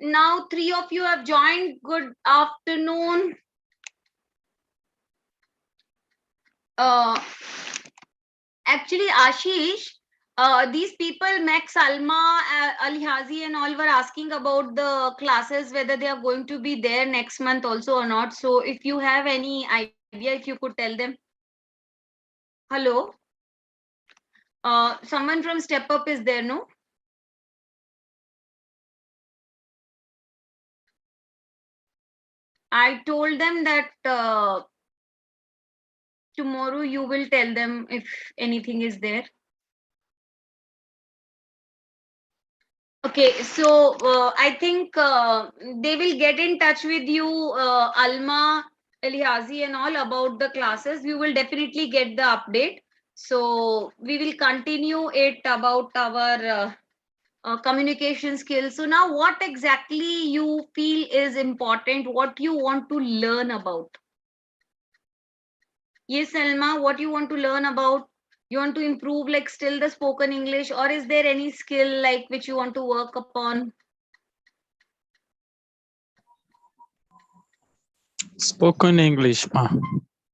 Now 3 of you have joined. Good afternoon. Actually, Ashish, these people, Max, Salma, Alihazi and all were asking about the classes, whether they are going to be there next month also or not. So if you have any idea, if you could tell them. Hello? Someone from Step Up is there, no? I told them that tomorrow you will tell them if anything is there. Okay, so I think they will get in touch with you, Alma, Elihazi, and all about the classes. We will definitely get the update. So we will continue it about our communication skills. So now, what exactly you feel is important? What you want to learn about? Yes, Alma, what you want to learn about? You want to improve like still the spoken English, or is there any skill like which you want to work upon? Spoken English, ma.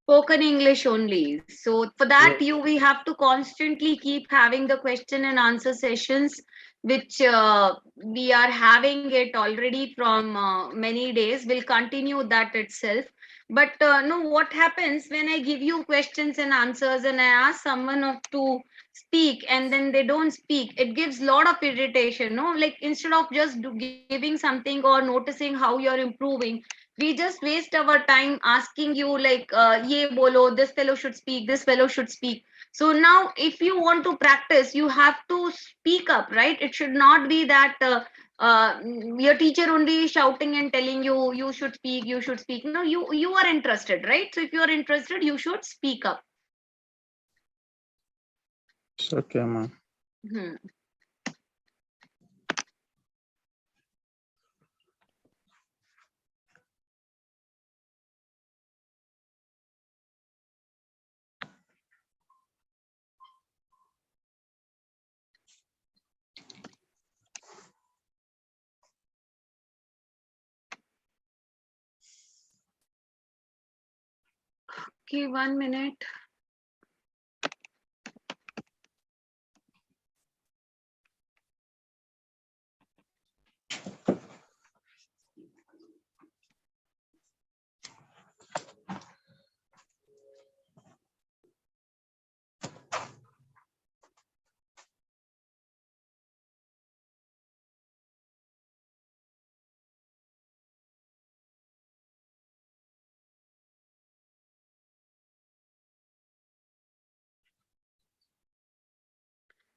Spoken English only. So for that, we have to constantly keep having the question and answer sessions, which we are having it already from many days. We'll continue that itself. But no, what happens when I give you questions and answers and I ask someone to speak and then they don't speak? It gives a lot of irritation. No, like instead of just giving something or noticing how you're improving, we just waste our time asking you like ye bolo, this fellow should speak, this fellow should speak. So now if you want to practice, you have to speak up, right? It should not be that your teacher only shouting and telling you you should speak, you should speak. No, you are interested, right? So if you are interested, you should speak up. Okay, ma. Hmm. Okay, 1 minute.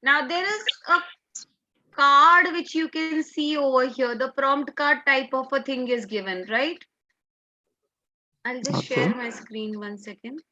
Now there is a card which you can see over here. The prompt card type of a thing is given, right? I'll just Okay. share my screen 1 second.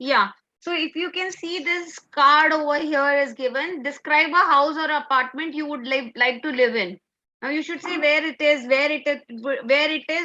Yeah. So if you can see this card over here is given, describe a house or apartment you would like to live in. Now you should say where it is, where it is,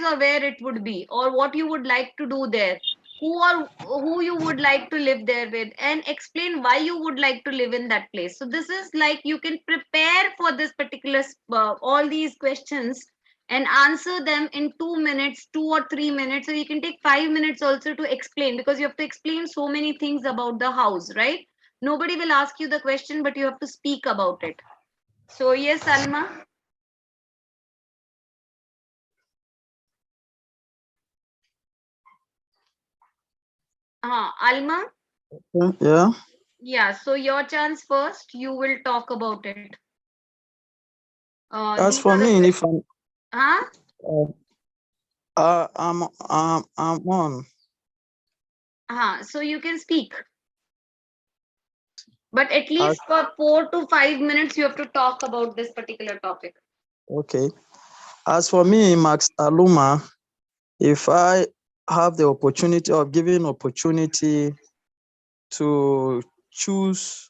or where it would be, or what you would like to do there, who you would like to live there with, and explain why you would like to live in that place. So this is like you can prepare for this particular all these questions and answer them in 2 minutes, 2 or 3 minutes. So you can take 5 minutes also to explain, because you have to explain so many things about the house, right? Nobody will ask you the question, but you have to speak about it. So yes, Alma. Alma. Yeah. Yeah. So your chance first. You will talk about it. As These for are the me, if I'm, huh? I'm on. So you can speak, but at As, least for 4 to 5 minutes, you have to talk about this particular topic. okay. As for me, Max Aluma, if I have the opportunity of giving opportunity to choose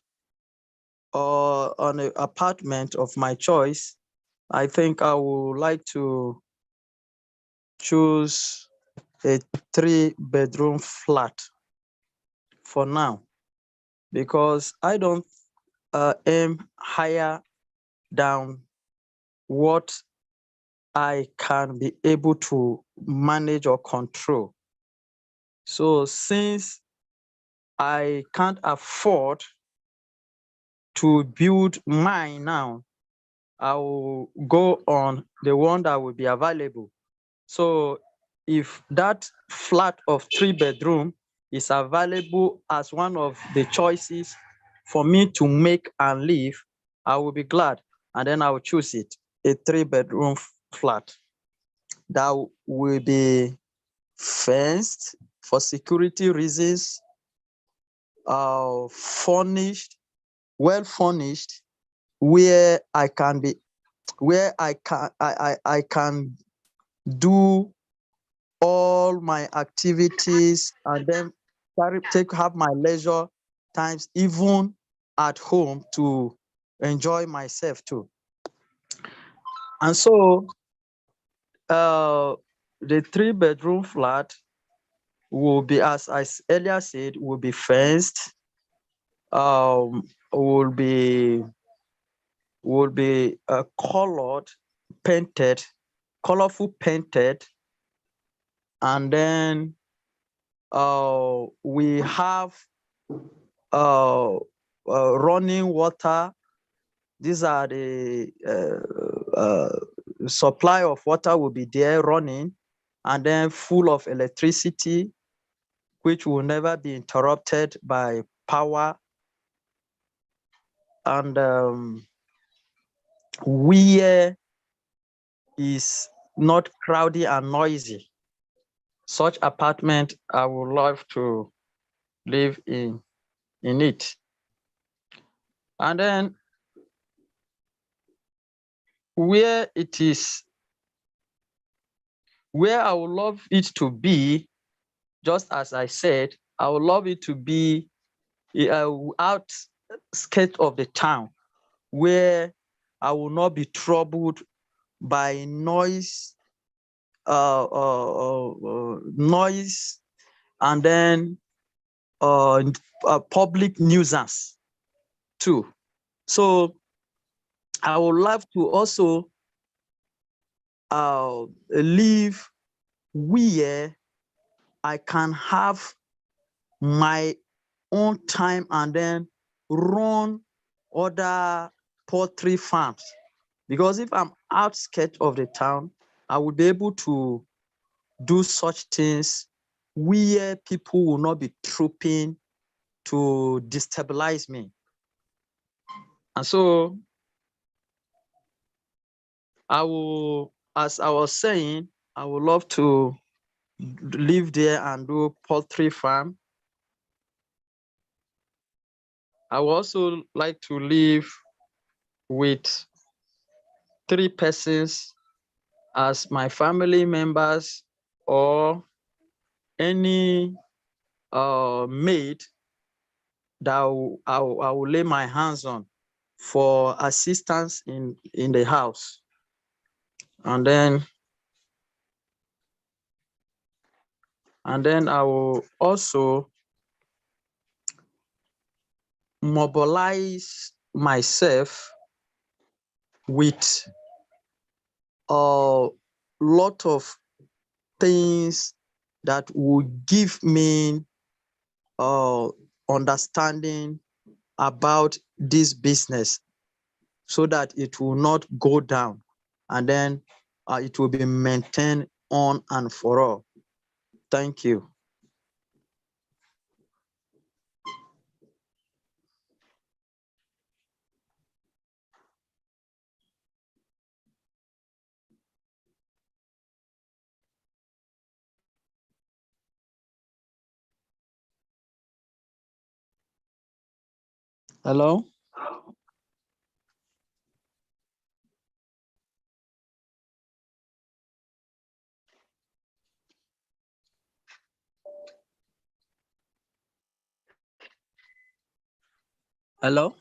on an apartment of my choice, I think I would like to choose a 3-bedroom flat for now, because I don't aim higher than what I can be able to manage or control. So since I can't afford to build mine now, I will go on the one that will be available. So if that flat of 3-bedroom is available as one of the choices for me to make and live, I will be glad, and then I will choose it, a 3-bedroom flat that will be fenced for security reasons, furnished, well furnished, where I can be, where I can do all my activities, and then have my leisure times even at home to enjoy myself too. And so the 3-bedroom flat will be, as I earlier said, will be fenced, will be colored, painted, colorful painted, and then we have running water. These are the supply of water will be there running, and then full of electricity, which will never be interrupted by power. And where is not crowded and noisy. Such apartment, I would love to live in it. And then where it is, where I would love it to be, just as I said, I would love it to be outskirts of the town, where I will not be troubled by noise, noise, and then public nuisance too. So I would love to also live where I can have my own time and then run other poultry farms. Because if I'm outskirts of the town, I will be able to do such things where people will not be trooping to destabilize me. And so I will, as I was saying, I would love to live there and do poultry farm. I would also like to live with 3 persons as my family members, or any maid that I will lay my hands on for assistance in the house. And then I will also mobilize myself with a lot of things that will give me understanding about this business, so that it will not go down, and then it will be maintained on and for all. Thank you. Hello? Hello?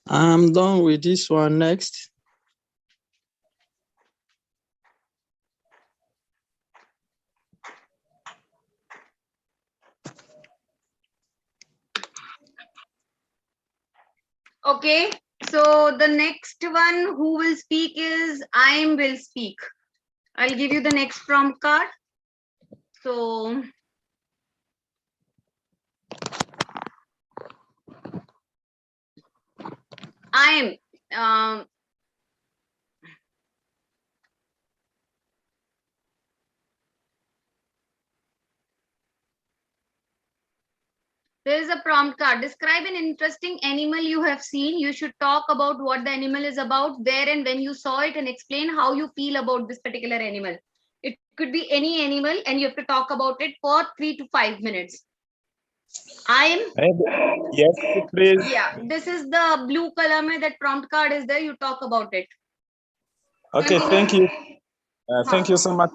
I'm done with this one. Next. Okay, so the next one who will speak is IIM will speak. I'll give you the next prompt card. So IIM, there is a prompt card. Describe an interesting animal you have seen. You should talk about what the animal is about, where and when you saw it, and explain how you feel about this particular animal. It could be any animal, and you have to talk about it for 3 to 5 minutes. IIM. Yes, please. Yeah, this is the blue color. That prompt card is there. You talk about it. Okay, thank you. Thank you so much.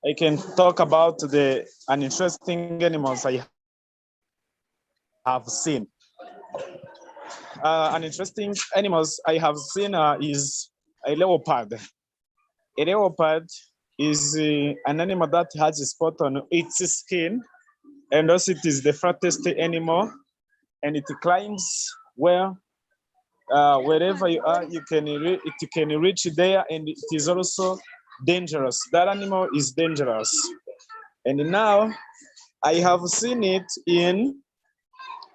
I can talk about the uninteresting animals I have seen. Uninteresting animals I have seen is a leopard. A leopard is an animal that has a spot on its skin, and also it is the fattest animal, and it climbs where wherever you are, it can reach there, and it is also dangerous. That animal is dangerous. And now I have seen it in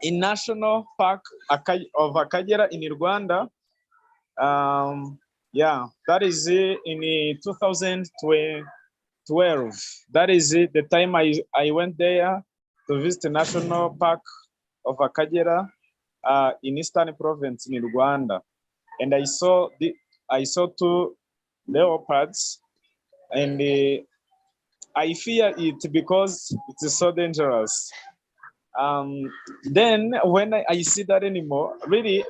National Park of Akagera in Rwanda. Yeah, that is in 2012. That is the time I went there to visit the National Park of Akagera in Eastern Province in Rwanda, and I saw two leopards, and I fear it because it is so dangerous. Then when I see that animal, really,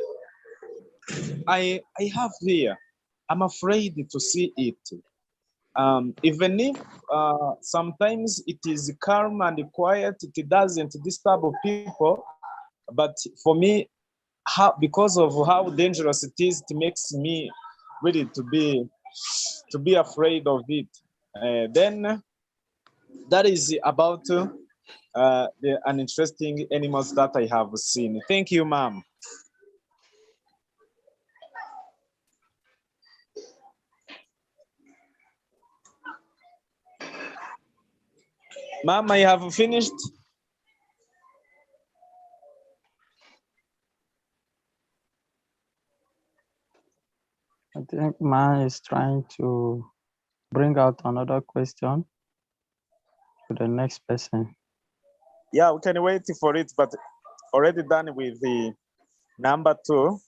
I have fear. I'm afraid to see it. Even if sometimes it is calm and quiet, it doesn't disturb people. But for me, because of how dangerous it is, it makes me really to be afraid of it. Then that is about the uninteresting animals that I have seen. Thank you, ma'am. Ma'am, I have finished. I think man is trying to bring out another question to the next person. Yeah, we can wait for it, but already done with the number 2.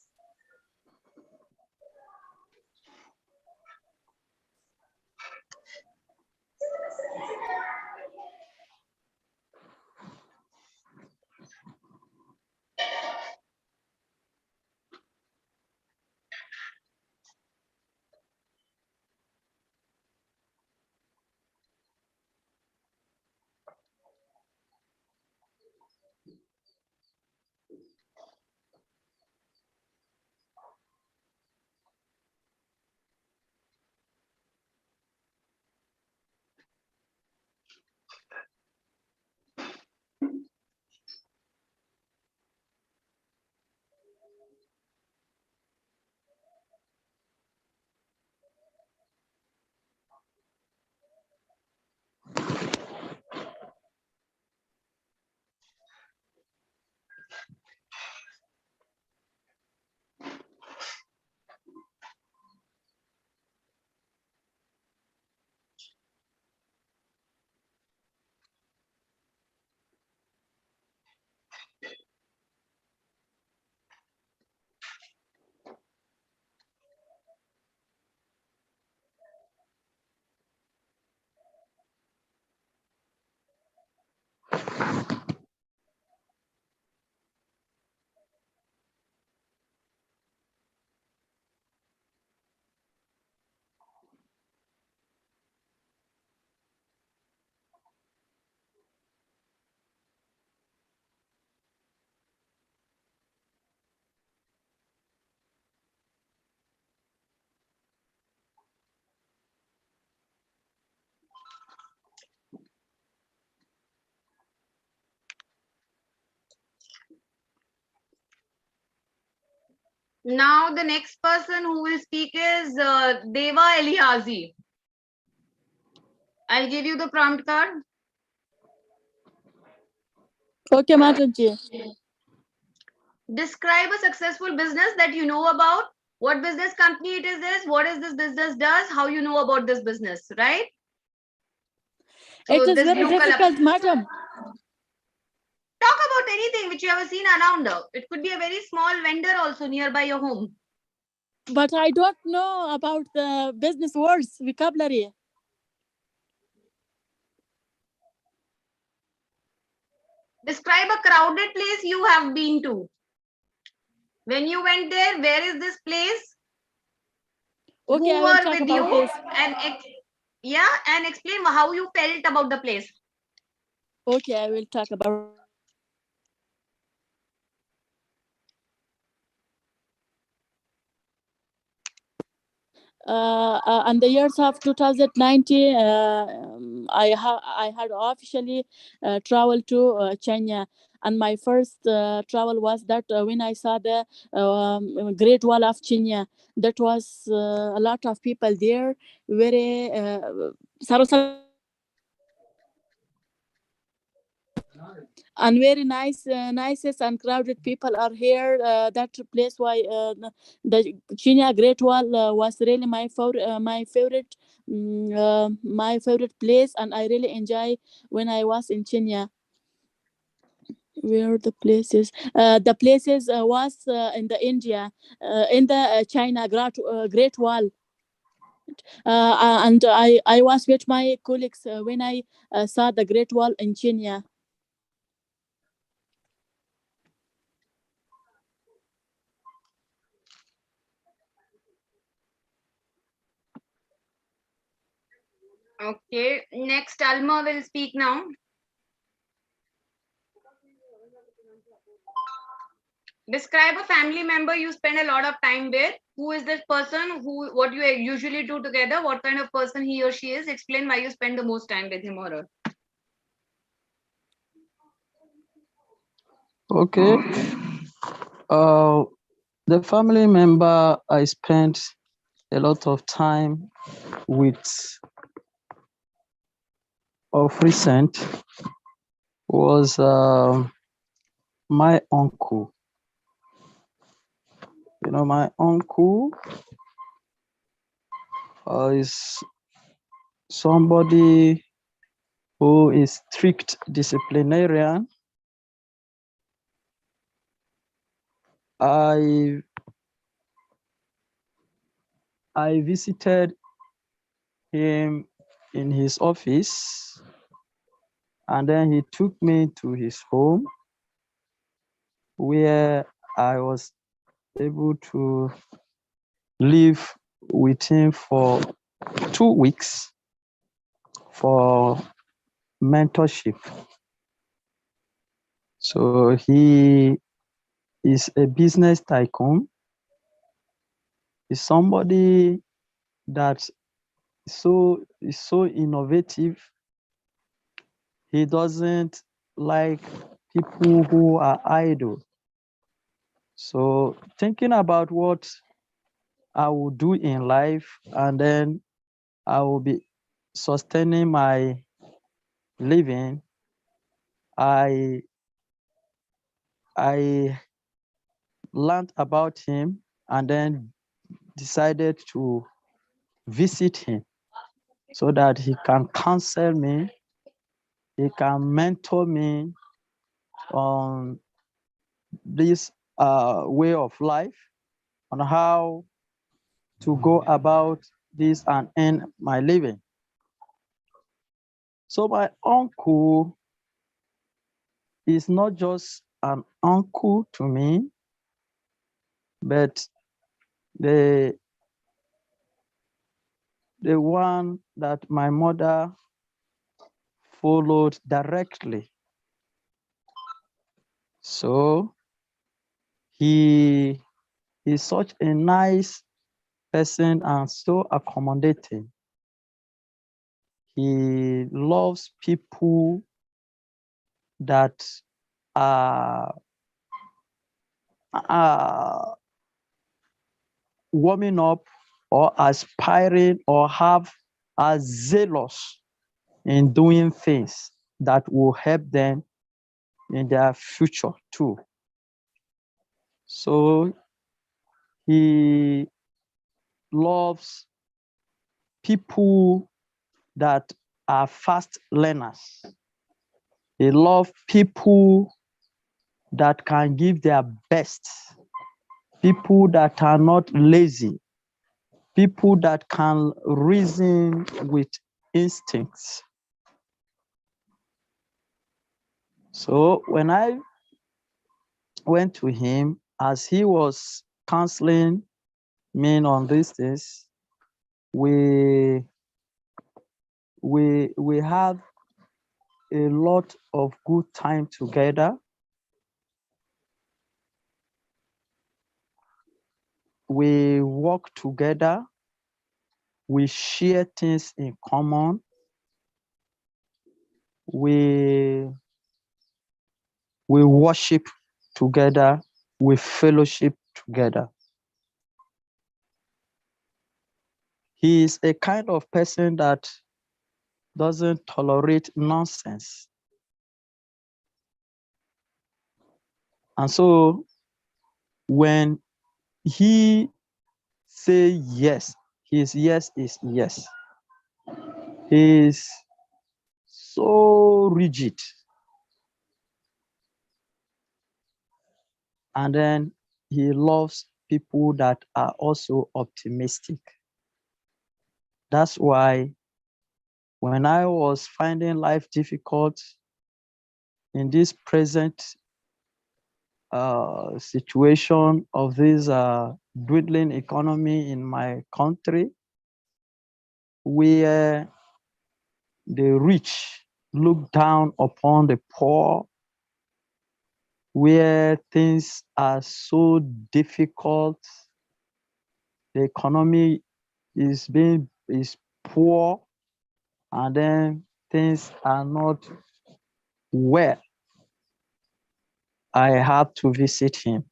Now the next person who will speak is Deva Eliazi. I'll give you the prompt card. Okay, Madam Ji. Describe a successful business that you know about. What business company it is this? What is this business does? How you know about this business, right? So It is this very blue color. difficult, Madam. Talk about anything which you have seen around. It could be a very small vendor also nearby your home. But I don't know about the business words vocabulary. Describe a crowded place you have been to. When you went there, where is this place? Okay, Who I will were talk with about you? this. And explain how you felt about the place. Okay, I will talk about. And the years of 2019, I had officially traveled to China, and my first travel was that when I saw the Great Wall of China. That was a lot of people there, very and very nice, nicest and crowded people are here. That place why the China Great Wall was really my favorite, my favorite place, and I really enjoy when I was in China. Where the places? The places was in the India, in the China Great Wall. And I was with my colleagues when I saw the Great Wall in China. Okay, next Alma will speak now. Describe a family member you spend a lot of time with. Who is this person? What you usually do together? What kind of person he or she is? Explain why you spend the most time with him or her. Okay. The family member I spent a lot of time with of recent was my uncle. You know, my uncle is somebody who is strict disciplinarian. I visited him in his office, and then he took me to his home where I was able to live with him for 2 weeks for mentorship. So he is a business tycoon. He's somebody that is so innovative. He doesn't like people who are idle. So thinking about what I will do in life, and then I will be sustaining my living, I learned about him and then decided to visit him so that he can counsel me, he can mentor me on this way of life, on how to go about this and earn my living. So my uncle is not just an uncle to me, but the one that my mother followed directly. So he is such a nice person and so accommodating. He loves people that are warming up or aspiring or are zealous in doing things that will help them in their future too. So he loves people that are fast learners. He loves people that can give their best, people that are not lazy, people that can reason with instincts. So when I went to him as he was counseling me on these things, we had a lot of good time together. We work together. We share things in common. We worship together. We fellowship together. He is a kind of person that doesn't tolerate nonsense. And so when he say yes, his yes is yes. He is so rigid. And then he loves people that are also optimistic. That's why when I was finding life difficult in this present situation of this dwindling economy in my country, where the rich look down upon the poor, where things are so difficult, the economy is poor, and then things are not well, I had to visit him.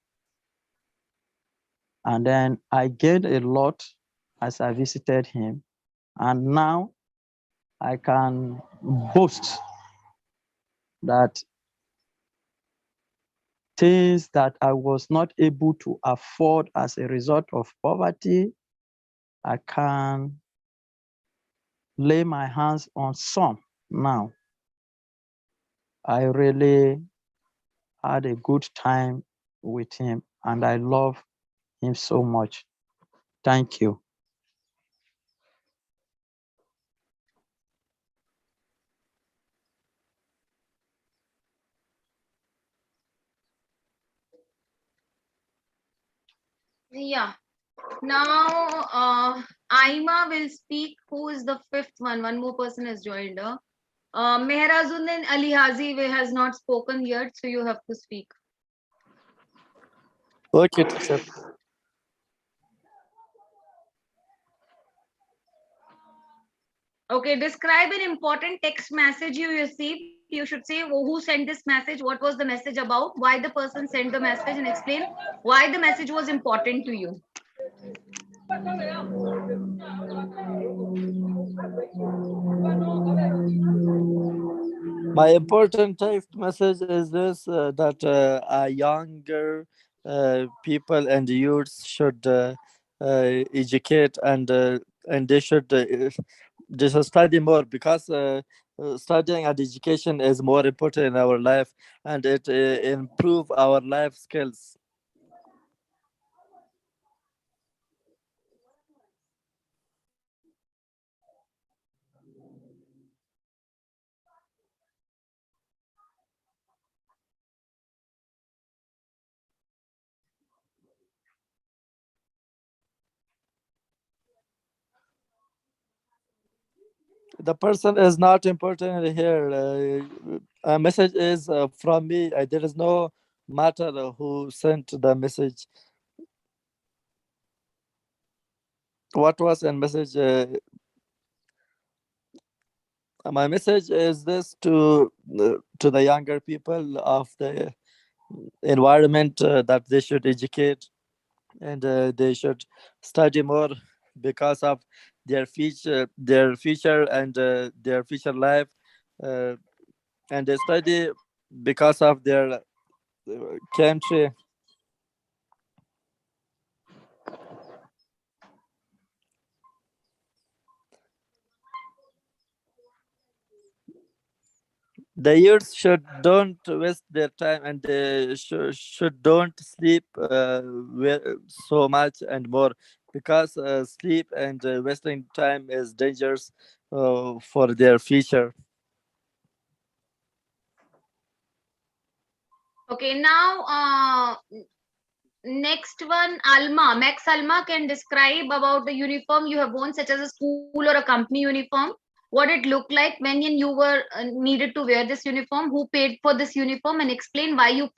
And then I gained a lot as I visited him. And now I can boast that things that I was not able to afford as a result of poverty, I can lay my hands on some now. I really had a good time with him, and I love him so much. Thank you. Yeah. Now, Aima will speak. Who is the fifth one? One more person has joined her. Mehrazuddin Ali Hazi has not spoken yet, so you have to speak. Okay, teacher. Okay, describe an important text message you received. You should say who sent this message, what was the message about, why the person sent the message, and explain why the message was important to you. My important text message is this: that younger people and youths should educate, and they should study more, because studying and education is more important in our life, and it improve our life skills. The person is not important here. A message is from me. There is no matter who sent the message. What was a message? My message is this to the younger people of the environment, that they should educate. and they should study more because of their future and their future life, uh, and they study because of their country. The youth should don't waste their time, and they should don't sleep so much and more, because sleep and wasting time is dangerous for their future. Okay, now next one, Alma. Max Alma can describe about the uniform you have worn, such as a school or a company uniform. What it looked like when you were needed to wear this uniform, who paid for this uniform, and explain why you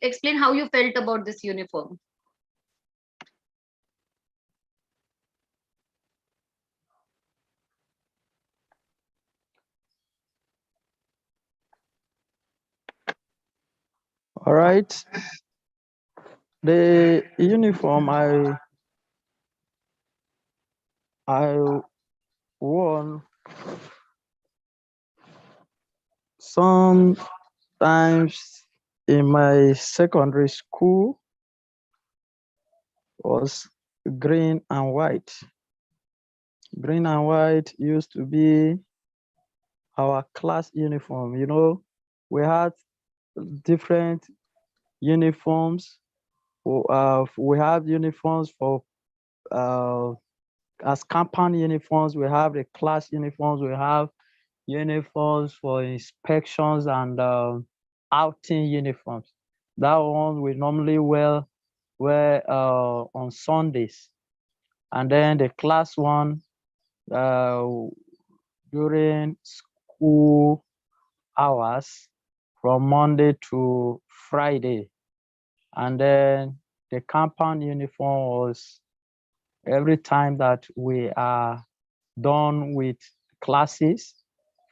explain how you felt about this uniform. All right. The uniform I won sometimes in my secondary school was green and white. Green and white used to be our class uniform. You know, we had different uniforms. We have uniforms for as compound uniforms. We have the class uniforms. We have uniforms for inspections and outing uniforms. That one we normally wear on Sundays, and then the class one uh, during school hours from Monday to Friday. And then the compound uniform was every time that we are done with classes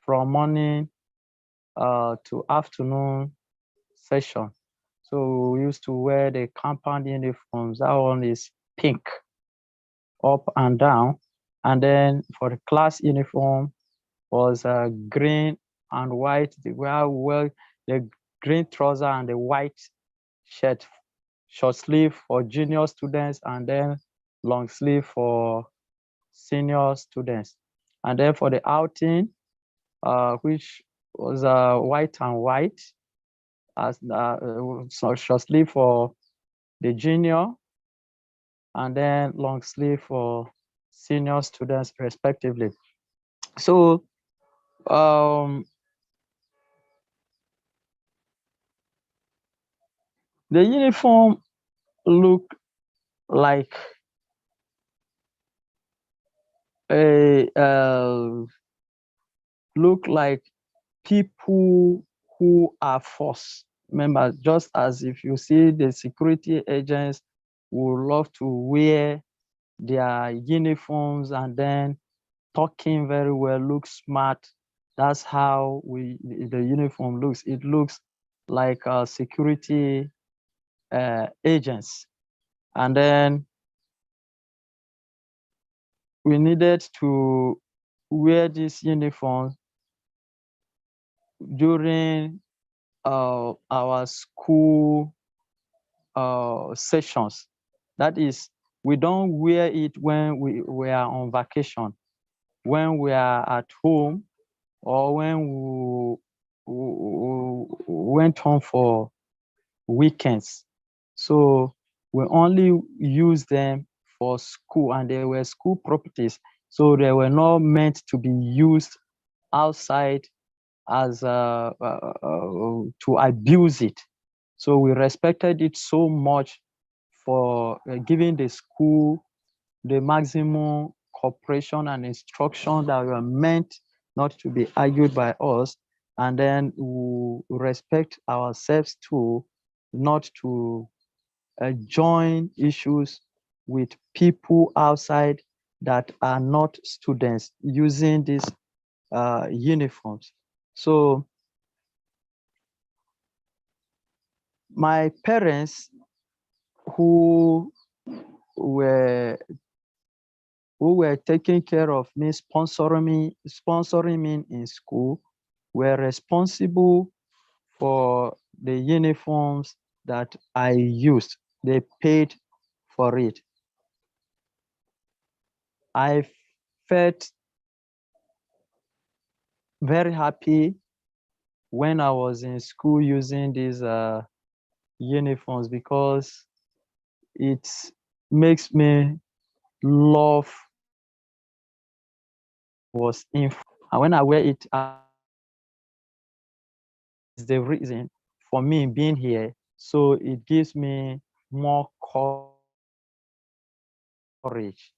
from morning to afternoon session. So we used to wear the compound uniforms. That one is pink, up and down. And then for the class uniform was green and white. Well, the green trouser and the white shirt, short sleeve for junior students, and then long sleeve for senior students. And then for the outing, which was white and white, as so short sleeve for the junior, and then long sleeve for senior students, respectively. So the uniform look like a look like people who are force members, just as if you see the security agents would love to wear their uniforms and then talking very well, look smart. That's how the uniform looks. It looks like security agents. And then we needed to wear this uniform during our school sessions. That is, we don't wear it when we are on vacation, when we are at home, or when we went home for weekends. So we only use them for school, and they were school properties. So they were not meant to be used outside as to abuse it. So we respected it so much for giving the school the maximum cooperation and instruction that were meant not to be argued by us. And then we respect ourselves too, not to join issues with people outside that are not students using these uniforms. So my parents, who were who were taking care of me, sponsoring me in school, were responsible for the uniforms that I used. They paid for it. I felt very happy when I was in school using these uniforms because it makes me love was in. And when I wear it, is the reason for me being here. So it gives me more courage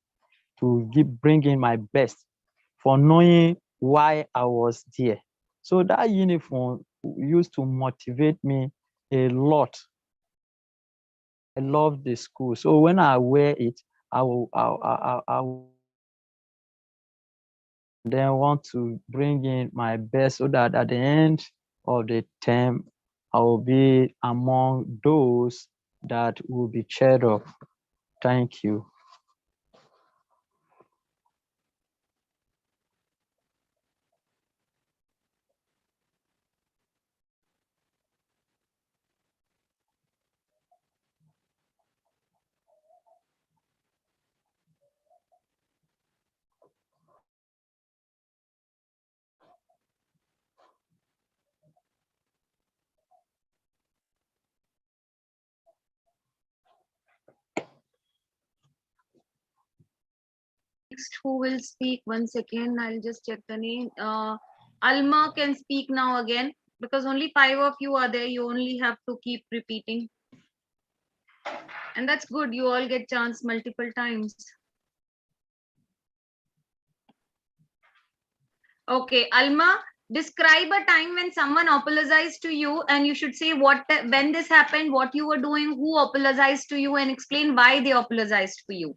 to keep bringing my best for knowing why I was there. So that uniform used to motivate me a lot. I love the school. So when I wear it, I will then want to bring in my best so that at the end of the term, I will be among those that will be cheered up. Thank you. Next, who will speak? 1 second, I'll just check the name. Alma can speak now again because only 5 of you are there. You only have to keep repeating. And that's good. You all get chance multiple times. Okay, Alma, describe a time when someone apologized to you and you should say when this happened, what you were doing, who apologized to you, and explain why they apologized for you.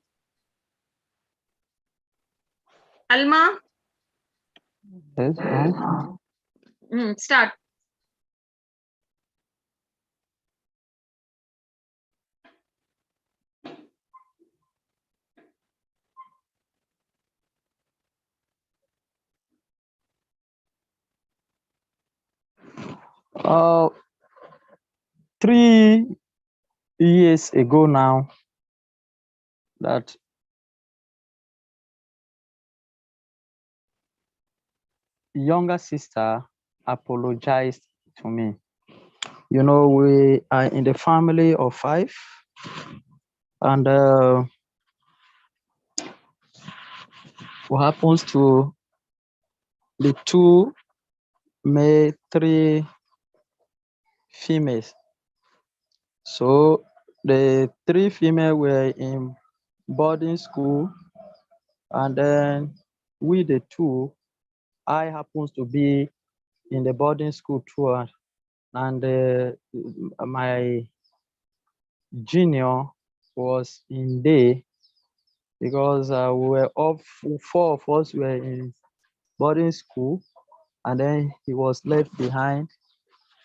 Alma? Yes, Start. uh, 3 years ago now, that younger sister apologized to me. You know, we are in the family of 5, and what happens to the 2 male, 3 females? So the 3 female were in boarding school, and then we the 2, I happens to be in the boarding school too, and my junior was in day because we were all 4 of us were in boarding school, and then he was left behind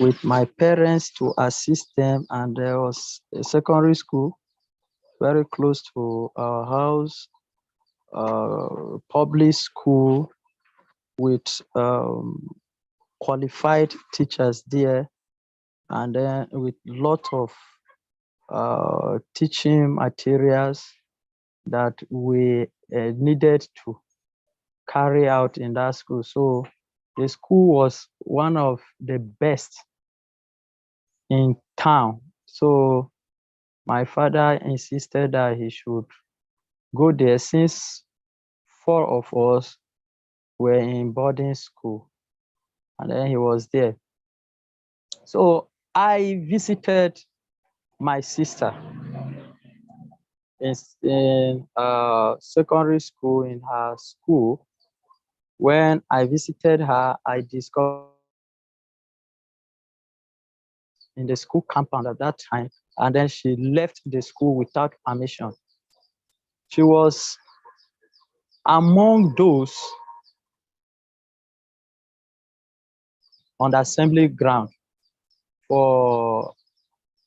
with my parents to assist them. And there was a secondary school very close to our house, public school with qualified teachers there, and then with lot of teaching materials that we needed to carry out in that school. So the school was one of the best in town. So my father insisted that he should go there since 4 of us were in boarding school, and then he was there. So I visited my sister in secondary school, in her school. When I visited her, I discovered in the school compound at that time, and then she left the school without permission. She was among those on the assembly ground for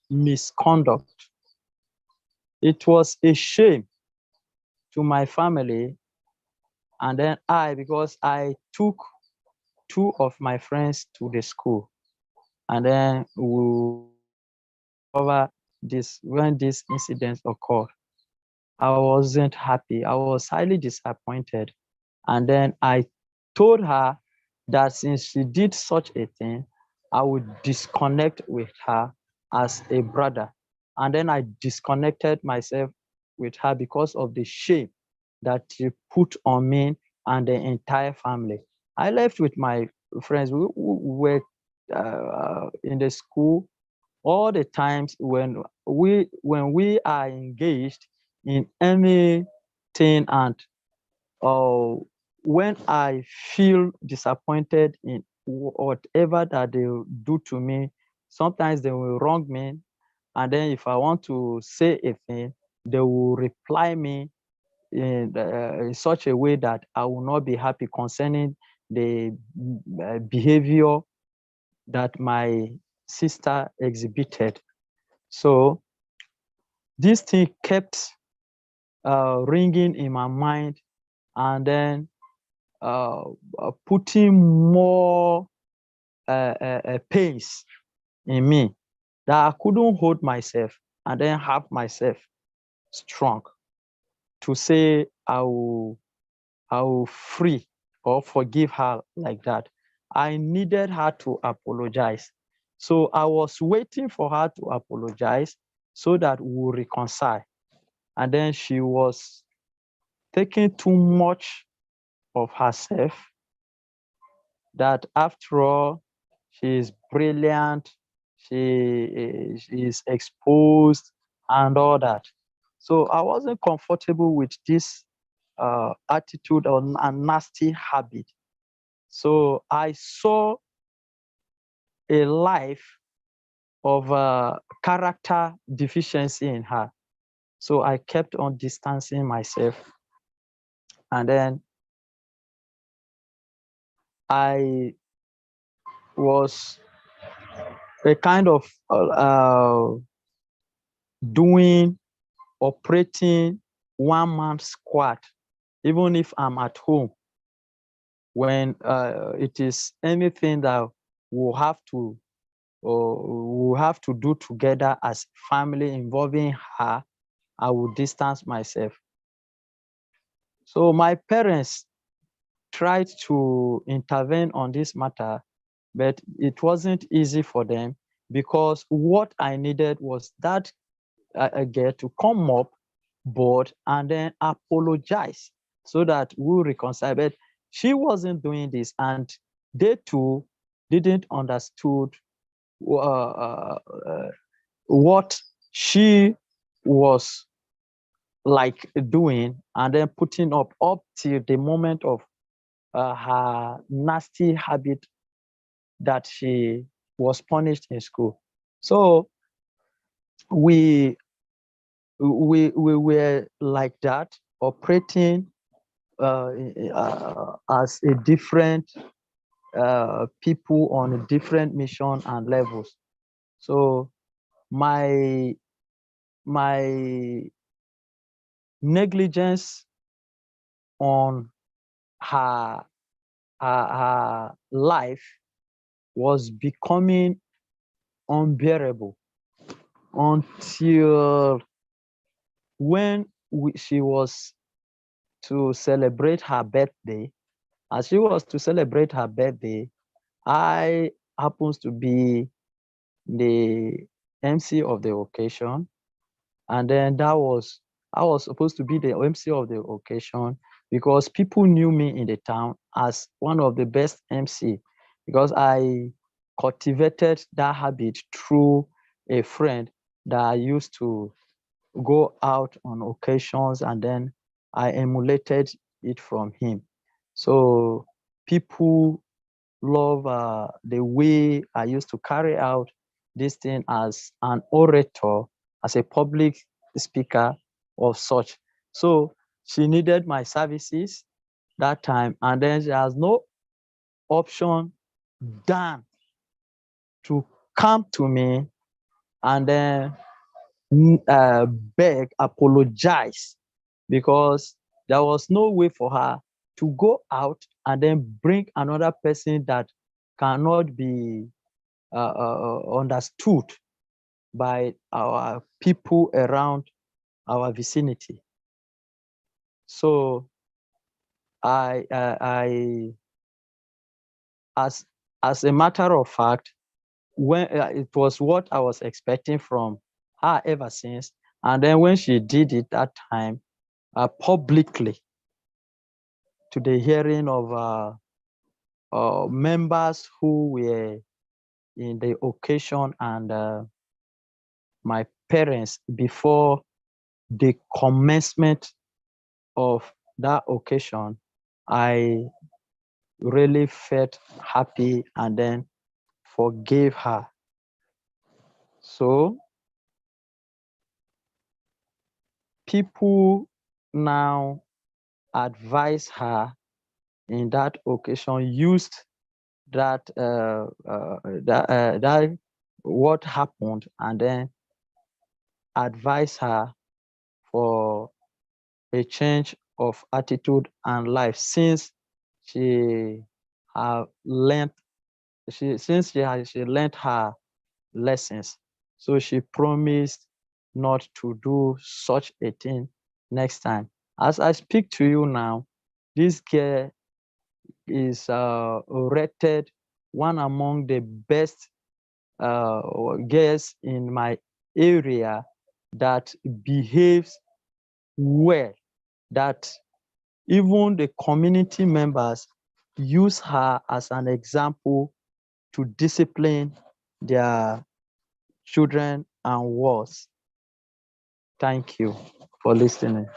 misconduct. it was a shame to my family. And then because I took two of my friends to the school, and then we cover this when this incident occurred. I wasn't happy. I was highly disappointed. And then I told her that since she did such a thing, I would disconnect with her as a brother. And then I disconnected myself with her because of the shame that she put on me and the entire family. I left with my friends. We were in the school all the times when we are engaged in anything, and when I feel disappointed in whatever that they do to me, sometimes they will wrong me, and then if I want to say a thing, they will reply me in such a way that I will not be happy concerning the behavior that my sister exhibited. So this thing kept ringing in my mind, and then putting more pains in me, that I couldn't hold myself and then have myself strong to say I will free or forgive her like that. I needed her to apologize. So I was waiting for her to apologize so that we will reconcile. And then she was taking too much of herself, that after all, she is brilliant, she is exposed and all that. So I wasn't comfortable with this attitude or a nasty habit. So I saw a life of character deficiency in her. So I kept on distancing myself. And then I was a kind of operating one-man squad, even if I'm at home. When it is anything that we'll have to do together as family involving her, I will distance myself. So my parents tried to intervene on this matter, but it wasn't easy for them, because what I needed was that girl to come up board and then apologize so that we'll reconcile. But she wasn't doing this, and they too didn't understood what she was like doing, and then putting up till the moment of her nasty habit that she was punished in school. So we were like that, operating as a different people on a different mission and levels. So my negligence on her life was becoming unbearable until when she was to celebrate her birthday. As she was to celebrate her birthday, I happens to be the MC of the occasion, and then I was supposed to be the MC of the occasion because people knew me in the town as one of the best MC, because I cultivated that habit through a friend that I used to go out on occasions, and then I emulated it from him. So people love the way I used to carry out this thing as an orator, as a public speaker of such. So she needed my services that time, and then she has no option than to come to me and then beg, apologize, because there was no way for her to go out and then bring another person that cannot be understood by our people around our vicinity. So I as a matter of fact, when it was what I was expecting from her ever since, and then when she did it that time publicly to the hearing of members who were in the occasion and my parents before the commencement of that occasion, I really felt happy and then forgave her. So people now advise her in that occasion, used that that what happened, and then advise her for a change of attitude and life, since she have learned she learned her lessons. So she promised not to do such a thing next time. As I speak to you now, this girl is rated one among the best girls in my area that behaves well, that even the community members use her as an example to discipline their children and wards. Thank you for listening.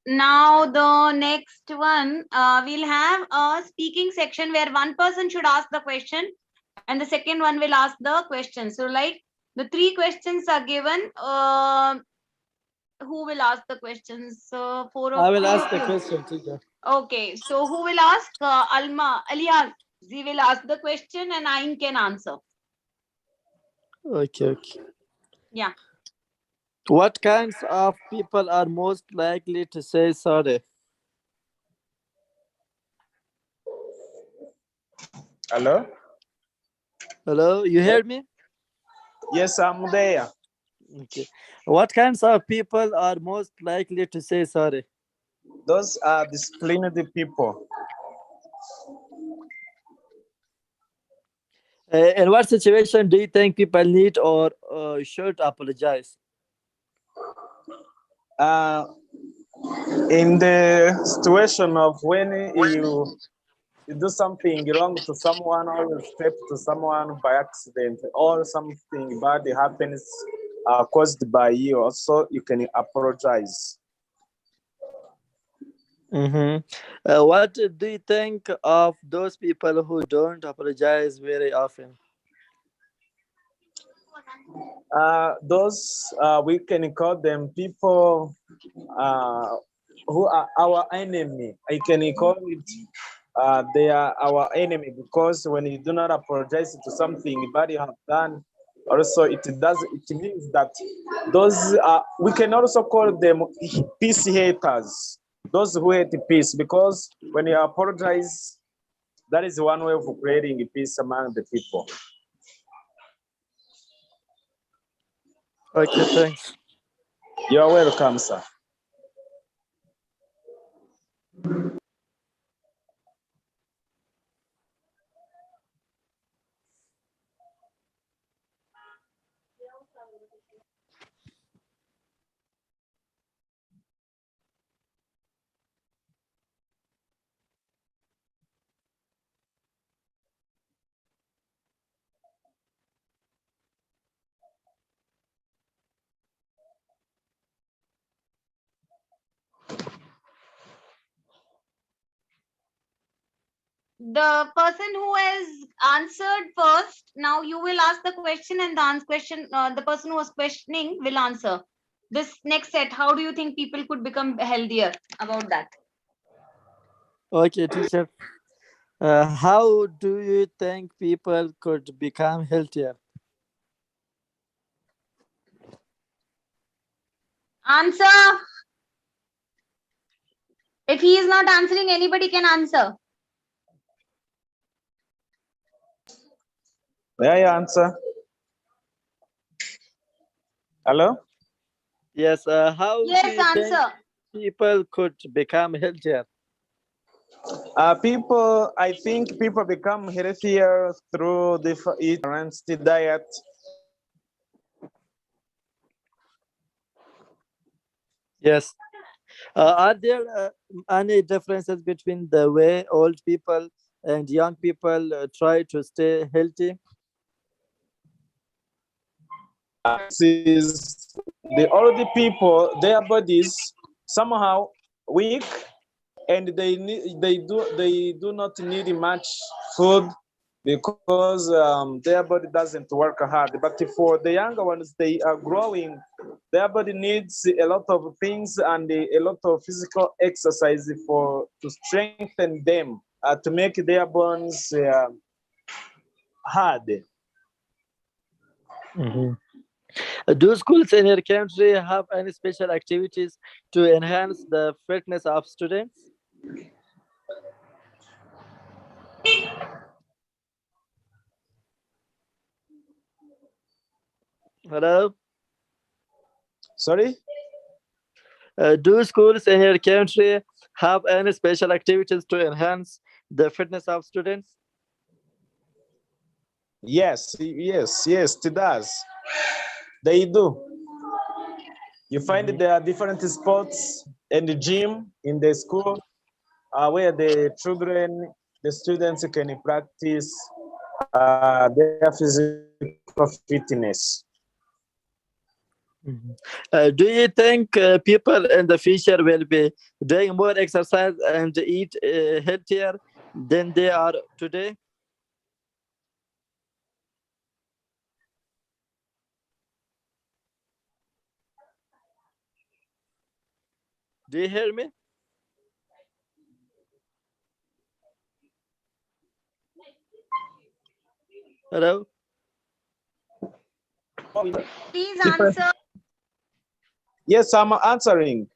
Now the next one, we'll have a speaking section where one person should ask the question and the second one will ask the question. So like the 3 questions are given. Who will ask the questions? 4 of I will you. ask the question, teacher. Okay, so who will ask? Aliyah, she will ask the question and Ain can answer. Okay. Yeah. What kinds of people are most likely to say sorry? Hello? Hello, you hear me? Yes, I'm there. Okay. What kinds of people are most likely to say sorry? Those are disciplined people. In what situation do you think people need or should apologize? In the situation of when you do something wrong to someone, or you step to someone by accident, or something bad happens caused by you, also you can apologize. What do you think of those people who don't apologize very often? Those we can call them people who are our enemy. I can call it they are our enemy, because when you do not apologize to something bad you have done, also it means that those we can also call them peace haters, those who hate peace, because when you apologize, that is one way of creating peace among the people. Okay, thanks. You're welcome, sir. The person who has answered first, now you will ask the question and the person who was questioning will answer. This next set, how do you think people could become healthier about that? Okay, teacher. How do you think people could become healthier? Answer. If he is not answering, anybody can answer. May I answer? Hello? Yes. How do Yes, you think answer. people could become healthier? I think people become healthier through eat balanced diet. Yes. Are there any differences between the way old people and young people try to stay healthy? Is the older people, their bodies somehow weak, and they do not need much food because their body doesn't work hard. But for the younger ones, they are growing. Their body needs a lot of things and a lot of physical exercise to strengthen them, to make their bones hard. Mhm. Do schools in your country have any special activities to enhance the fitness of students? Hello? Sorry? Do schools in your country have any special activities to enhance the fitness of students? Yes, it does. They do. You find there are different sports and the gym in the school where the students can practice their physical fitness. Mhm. Do you think people in the future will be doing more exercise and eat healthier than they are today? Do you hear me? Hello? Please Different. answer. Yes, I'm answering.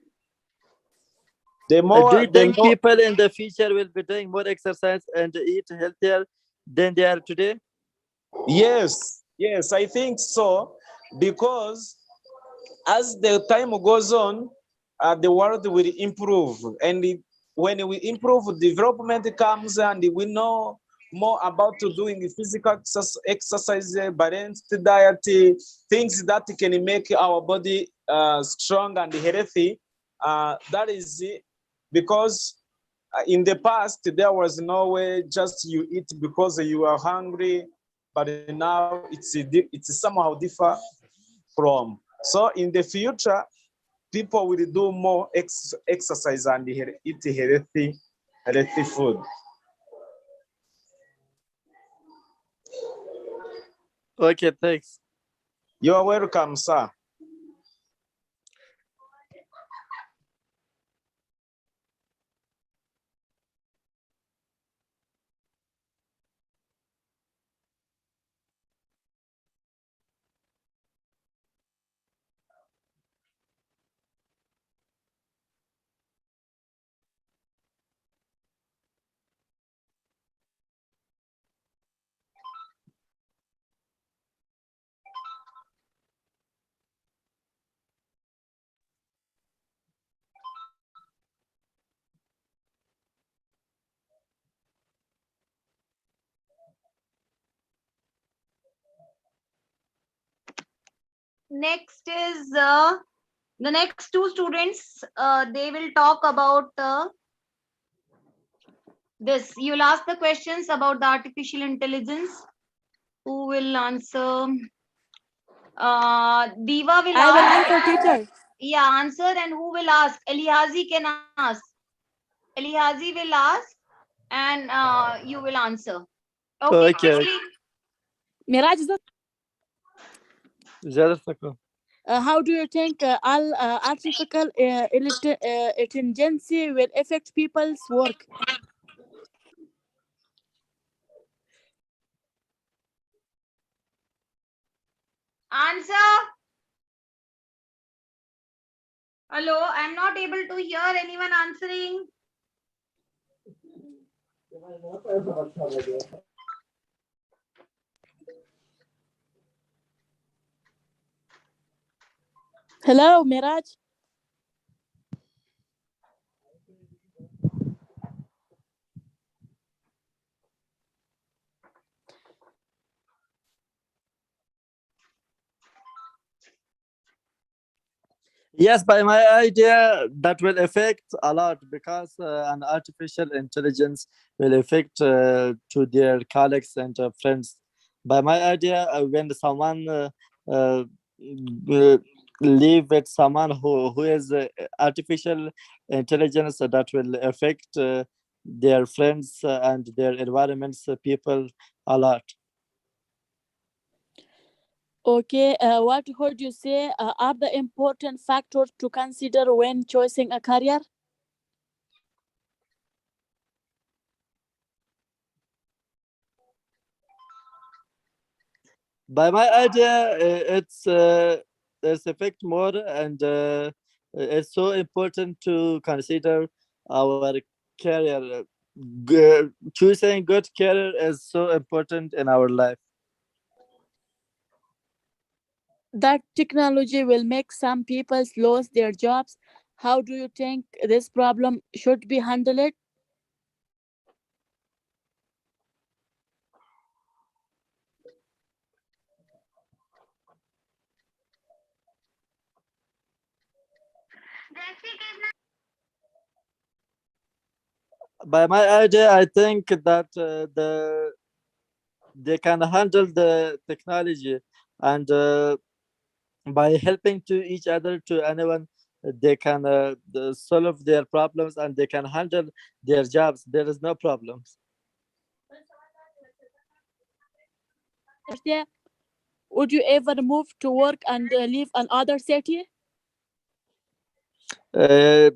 Do you The think more, people in the future will be doing more exercise and eat healthier than they are today? yes, I think so, because as the time goes on, the world will improve. And when we improve, development comes, and we know more about doing physical exercise, balanced diet, things that can make our body strong and healthy. That is because in the past, there was no way just you eat because you are hungry, but now it's somehow different from. So in the future, people will do more exercise and eat healthy food. Okay, thanks. You are welcome, sir. Next is the next two students. They will talk about this. You'll ask the questions about the artificial intelligence. Who will answer? Diva will I will ask. answer, teacher. Yeah, answer. And who will ask? Elihazi can ask. Elihazi will ask, and you will answer. Okay, Okay. quickly. Miraj, is that, زيادة ثقة. how do you think artificial intelligence will affect people's work? Answer. Hello, I'm not able to hear anyone answering. Hello, Miraj. Yes, by my idea, that will affect a lot because an artificial intelligence will affect to their colleagues and friends. By my idea, when someone uh, uh, live with someone who is artificial intelligence, that will affect their friends and their environments, people a lot. Okay, what would you say are the important factors to consider when choosing a career? By my idea, it's affect more, and it's so important to consider our career. Choosing good career is so important in our life. That technology will make some people lose their jobs. How do you think this problem should be handled? By my idea, I think that they can handle the technology, and by helping to each other, to anyone, they can solve their problems, and they can handle their jobs. There is no problems. Yeah. Would you ever move to work and live another city? Uh,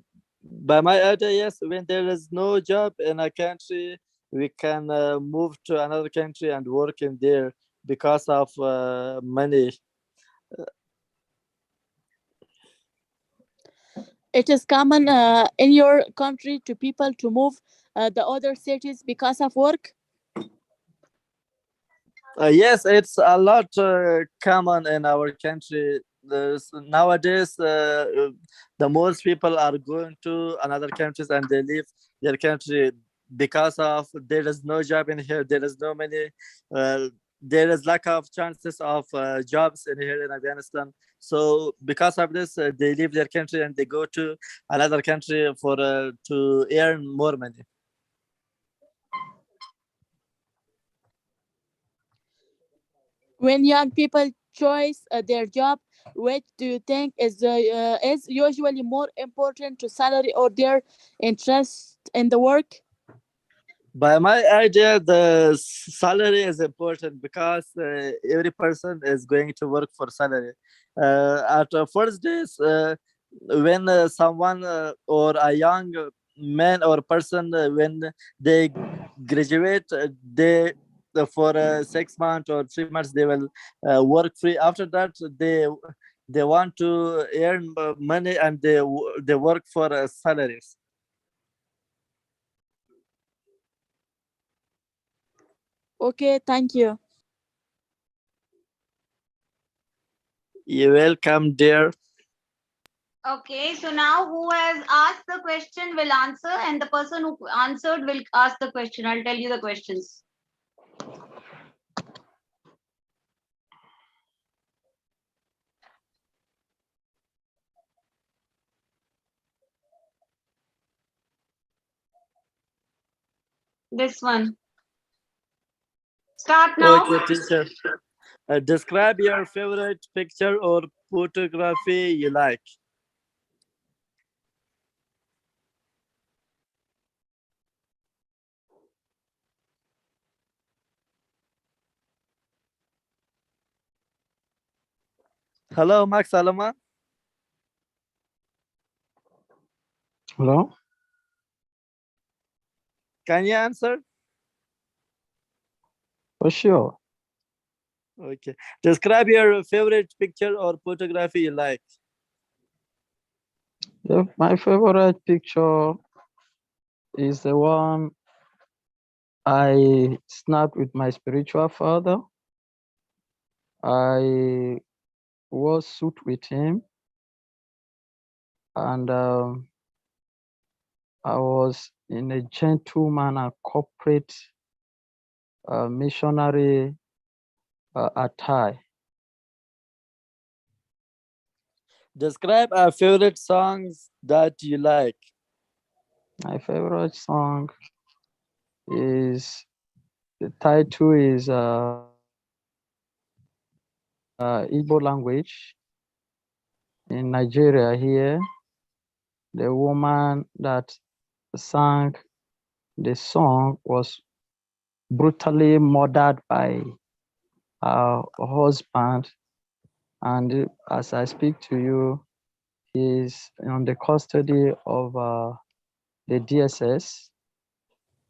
by my idea, yes, when there is no job in a country, we can move to another country and work in there because of money. It is common in your country to people to move the other cities because of work. Yes, it's a lot common in our country. Nowadays, the most people are going to another countries and they leave their country because of there is no job in here. There is no many. Uh, there is lack of chances of jobs in here in Afghanistan. So because of this, they leave their country and they go to another country for to earn more money. When young people choose their job, which do you think is usually more important to salary or their interest in the work? By my idea, the salary is important because every person is going to work for salary. At first days, when someone or a young man or person, when they graduate, they for 6 months or 3 months they will work free. After that, they want to earn money, and they work for salaries. Okay, thank you. You're welcome, dear. Okay, so now who has asked the question will answer, and the person who answered will ask the question. I'll tell you the questions. This one. Start now. Okay, teacher. Describe your favorite picture or photography you like. Hello, Max Alama. Hello? Can you answer? For sure. Okay. Describe your favorite picture or photography you like. My favorite picture is the one I snapped with my spiritual father. I wore suit with him, and I was in a gentleman and corporate missionary attire. Describe our favorite songs that you like. My favorite song is, the title is Igbo language. In Nigeria here, the woman that sang the song was brutally murdered by her husband, and as I speak to you, he's on the custody of the DSS.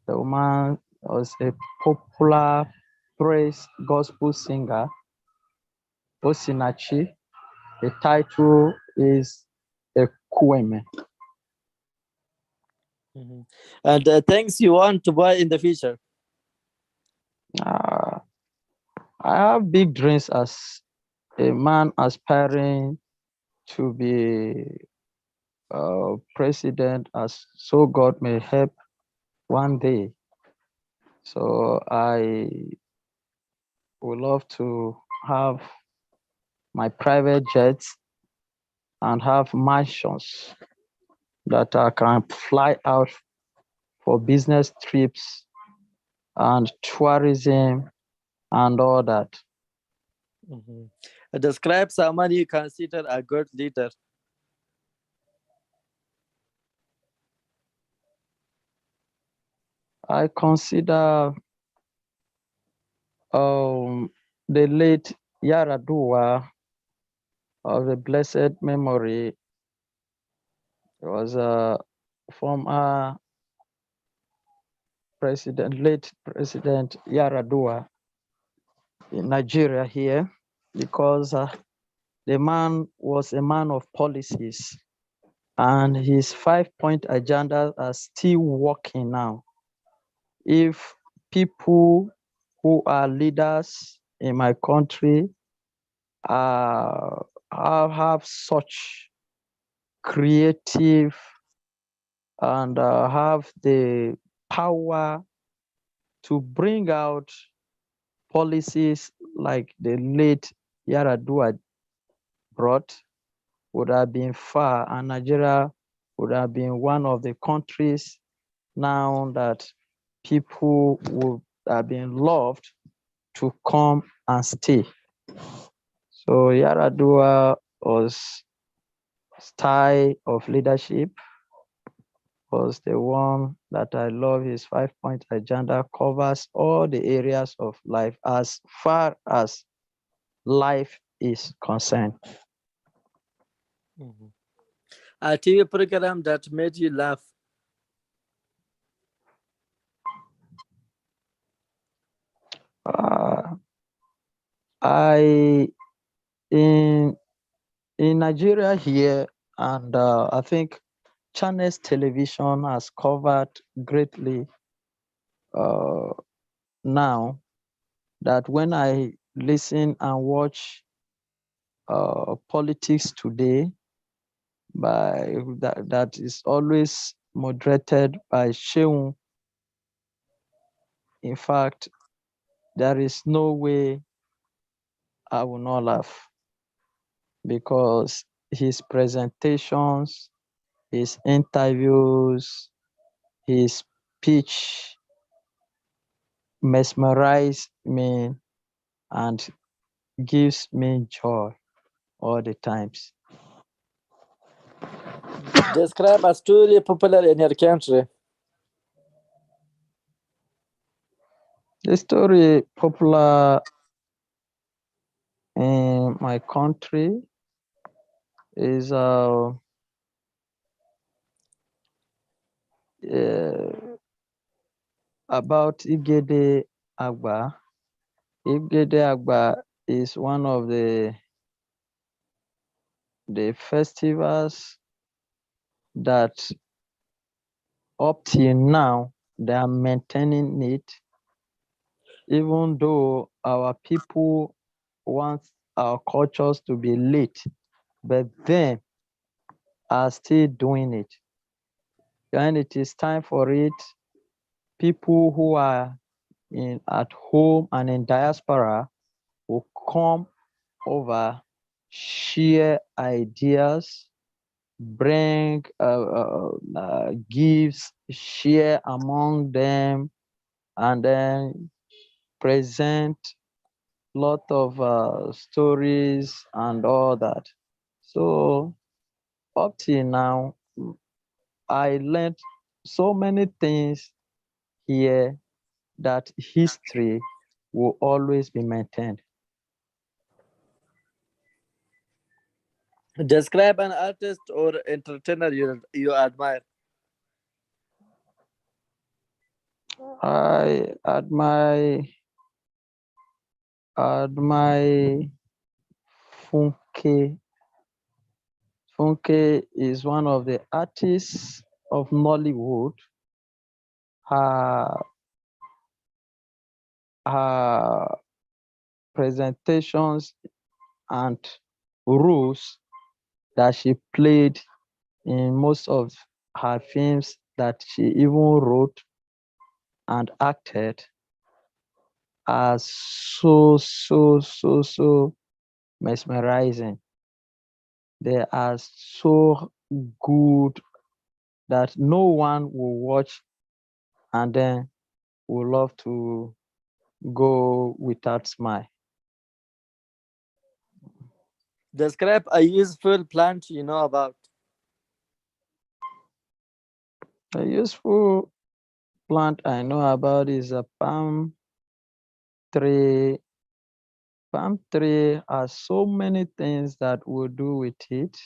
The woman was a popular praise gospel singer, Osinachi. The title is Ekweme. And things you want to buy in the future. I have big dreams as a man aspiring to be president, as so God may help one day. So I would love to have my private jets and have mansions that I can fly out for business trips and tourism and all that. Describe someone you consider a good leader. I consider the late Yaradua of the blessed memory. Was a former president, late President Yaradua in Nigeria here, because the man was a man of policies, and his 5-point agenda are still working now. If people who are leaders in my country have such creative and have the power to bring out policies like the late Yaradua brought, would have been far, and Nigeria would have been one of the countries now that people would have been loved to come and stay. So Yaradua was style of leadership was the one that I love. His 5-point agenda covers all the areas of life as far as life is concerned. A TV program that made you laugh. I in Nigeria here, and I think Channels Television has covered greatly now, that when I listen and watch politics today, by that is always moderated by Sheung. In fact, there is no way I will not laugh, because his presentations, his interviews, his speech mesmerize me and gives me joy all the times. Describe a story popular in your country. The story popular in my country is about Igede Agba. Igede Agba is one of the festivals that up till now they are maintaining it, even though our people want our cultures to be late, but them are still doing it. When it is time for it, people who are at home and in diaspora will come over, share ideas, bring gifts, share among them, and then present lot of stories and all that. So up till now, I learned so many things here that history will always be maintained. Describe an artist or entertainer you admire. I admire Funke. Funke is one of the artists of Nollywood. Her presentations and roles that she played in most of her films that she even wrote and acted are so mesmerizing. They are so good that no one will watch and then will love to go without smile. Describe a useful plant you know about. A useful plant I know about is a palm tree. Palm tree has so many things that we do with it.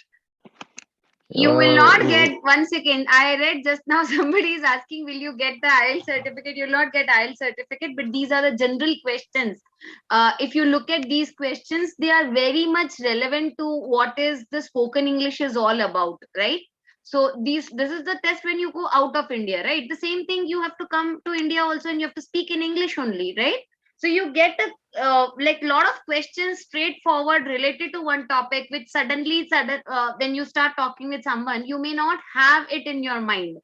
You will not get, 1 second, I read just now somebody is asking, will you get the IELTS certificate? You'll not get IELTS certificate, but these are the general questions. If you look at these questions, they are very much relevant to what is the spoken English is all about, right? So this is the test when you go out of India, right? The same thing, you have to come to India also and you have to speak in English only, right? So you get a like lot of questions straightforward related to one topic, which suddenly when you start talking with someone, you may not have it in your mind,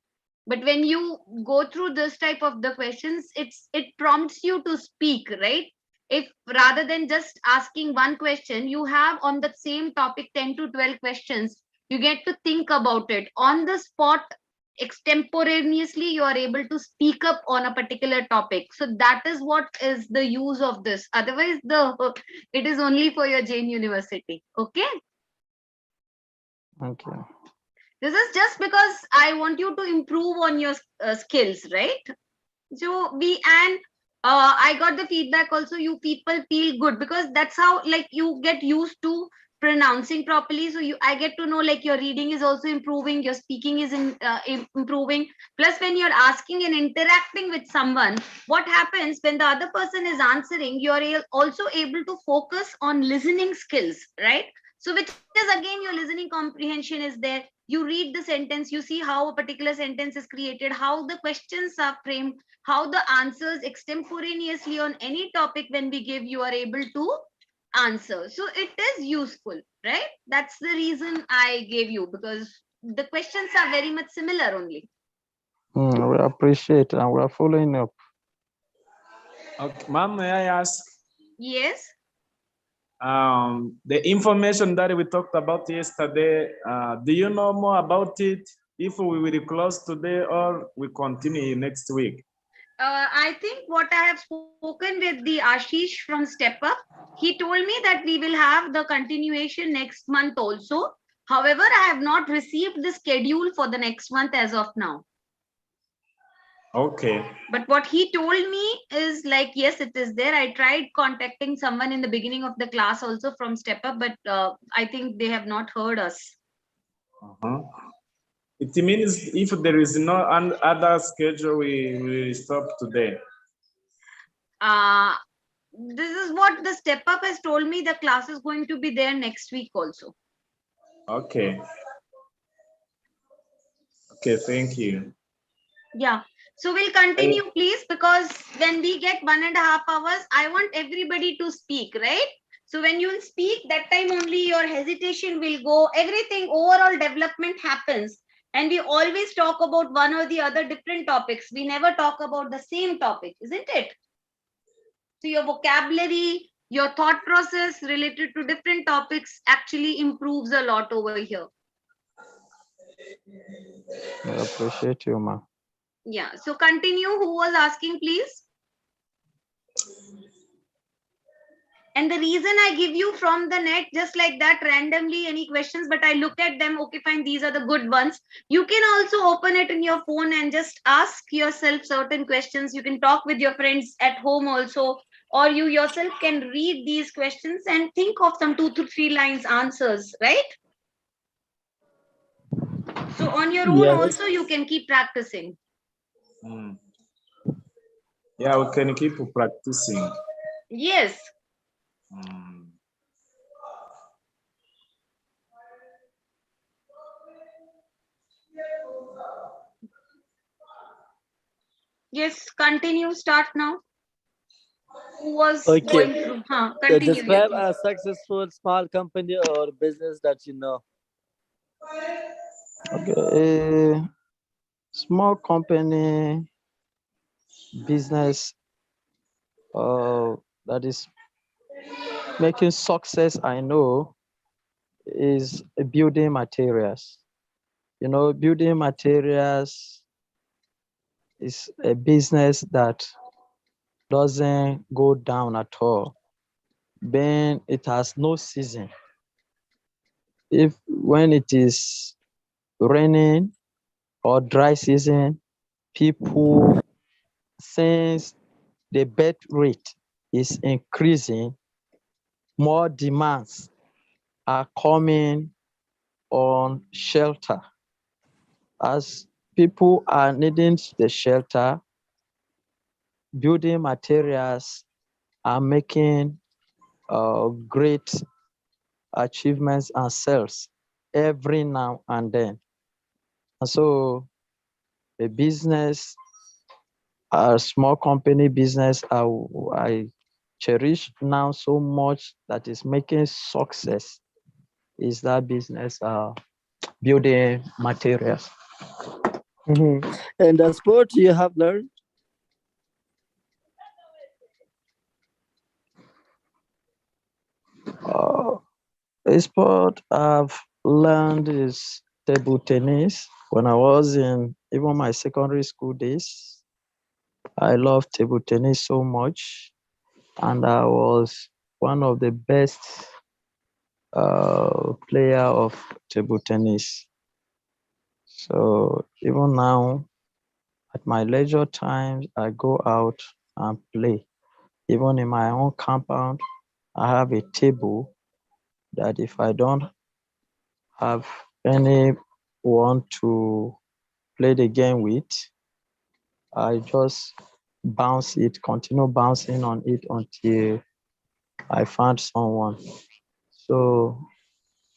but when you go through this type of the questions, it prompts you to speak, right? If rather than just asking one question, you have on the same topic 10 to 12 questions, you get to think about it on the spot. Extemporaneously you are able to speak up on a particular topic. So that is what is the use of this. Otherwise it is only for your Jain University. Okay, Okay. this is just because I want you to improve on your skills, right? So I got the feedback also, you people feel good because that's how like you get used to pronouncing properly. So I get to know like your reading is also improving, your speaking is improving. Plus when you're asking and interacting with someone, what happens when the other person is answering, you're also able to focus on listening skills, right? So which is again your listening comprehension is there. You read the sentence, you see how a particular sentence is created, how the questions are framed, how the answers extemporaneously on any topic when we give, you are able to answer. So it is useful, right? That's the reason I gave you, because the questions are very much similar only. We appreciate and we are following up. Okay, ma'am, may I ask? Yes. The information that we talked about yesterday, do you know more about it? If we will close today or we continue next week? I think what I have spoken with the Ashish from Step Up, he told me that we will have the continuation next month also. However, I have not received the schedule for the next month as of now. Okay. But what he told me is like, yes, it is there. I tried contacting someone in the beginning of the class also from Step Up, but I think they have not heard us. It means if there is no other schedule, we will stop today. this is what the step up has told me. The class is going to be there next week also. Okay. Okay, thank you. Yeah. So we'll continue, please, because when we get 1.5 hours, I want everybody to speak, right? So when you speak, that time only your hesitation will go. Everything, overall development happens. And we always talk about one or the other different topics. We never talk about the same topic, isn't it? So your vocabulary, your thought process related to different topics actually improves a lot over here. I appreciate you, ma. Yeah. So continue. Who was asking, please? And the reason I give you from the net, just like that, randomly, any questions, but I look at them, okay, fine, these are the good ones. You can also open it in your phone and just ask yourself certain questions. You can talk with your friends at home also, or you yourself can read these questions and think of some 2 to 3 lines answers, right? So on your own Yes. also, you can keep practicing. Yeah, we can keep practicing. Yes. Yes, continue, start now. Who was Okay. going through? Continue. Describe Yeah. a successful small company or business that you know. Okay, a small company business that is making success, I know, is building materials. You know, building materials is a business that doesn't go down at all. Then it has no season. If when it is raining or dry season, people, since the birth rate is increasing, more demands are coming on shelter. As people are needing the shelter, building materials are making great achievements and sales every now and then. And so a business, a small company business, I cherish now so much that is making success is that business building materials. And the sport you have learned. A sport I've learned is table tennis. When I was in even my secondary school days, I loved table tennis so much, and I was one of the best player of table tennis. So even now, at my leisure times, I go out and play. Even in my own compound, I have a table that if I don't have anyone to play the game with, I just bounce it, continue bouncing on it until I found someone. So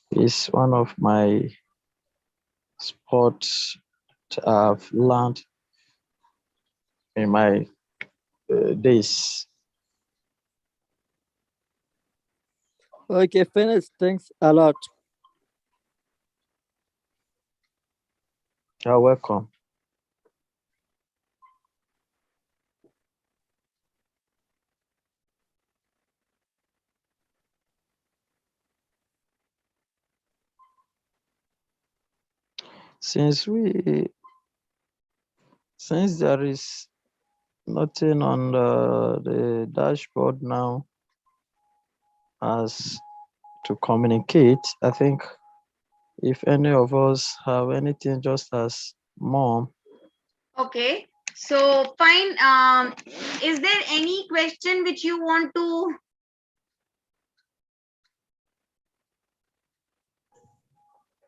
it's one of my sports I've learned in my days. Okay, finish. Thanks a lot. You're welcome. Since there is nothing on the dashboard now as to communicate, I think if any of us have anything, just as mom. Okay. So fine. Is there any question which you want to?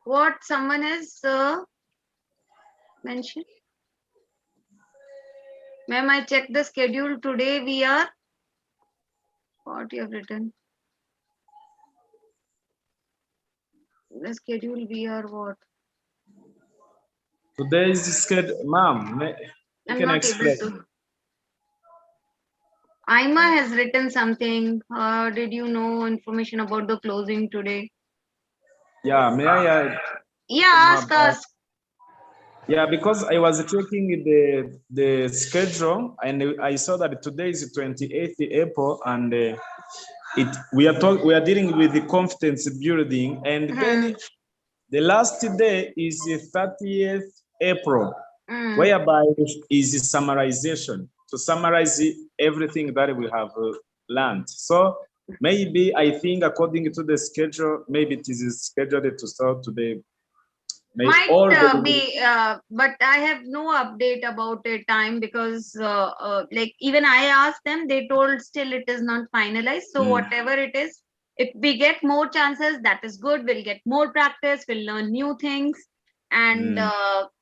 What someone has mentioned? Ma'am, I checked the schedule today. We are What you have written? The schedule we are what? Today's schedule, ma'am, you I'm can not explain. able to. IMA has written something. Did you know information about the closing today? Yeah, may I Yeah, ask us. Yeah, because I was checking the schedule and I saw that today is 28th April and we are dealing with the confidence building, and then the last day is the 30th April, whereby is summarization to summarize everything that we have learned. So maybe I think according to the schedule, maybe it is scheduled to start today. Might be, but I have no update about a time because like even I asked them, they told still it is not finalized. So whatever it is, if we get more chances, that is good. We'll get more practice, we'll learn new things. And